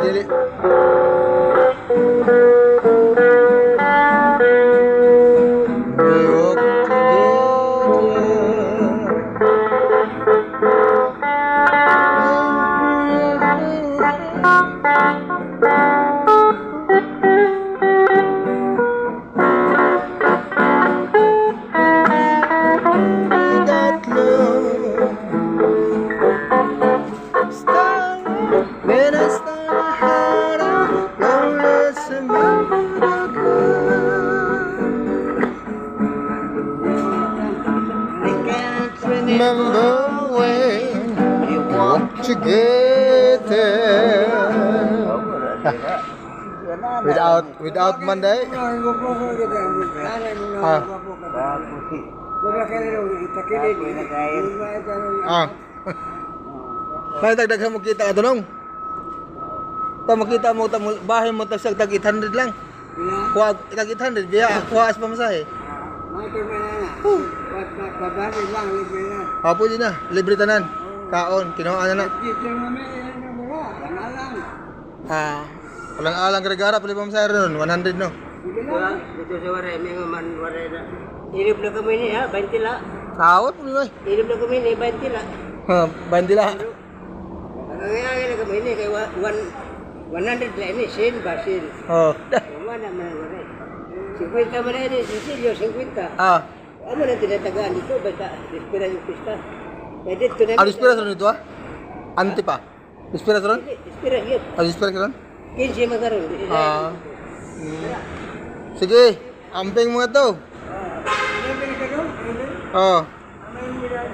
Dili. Remember when we walked together without Monday? May dagdag mo kita ka tulong. Ta makita mo bahay mo tag 800 lang. Kuha tag 800 biya kuha as pamasahe. Pwede na, libre tanan. Kaon, kinuha na. Walang alang gara-gara pala pamasahe ron, 100 no. Dito sa waray, may man waray na. Irip na kami ni ha, 20 la. Sawat mo ni. Irip na kami ni 20 la. 20 la. Nangyayari na kami ni kay 100 la ini sin basin. Mana man waray. 50 man ini Cecilio 50. Ano na tinatagaan dito basta dispira yung pista. Kaya dito na. Dispira ron dito Anti pa. Dispira ron? Dispira yun. Dispira ron? 15 magaron. Sige, amping mo ito.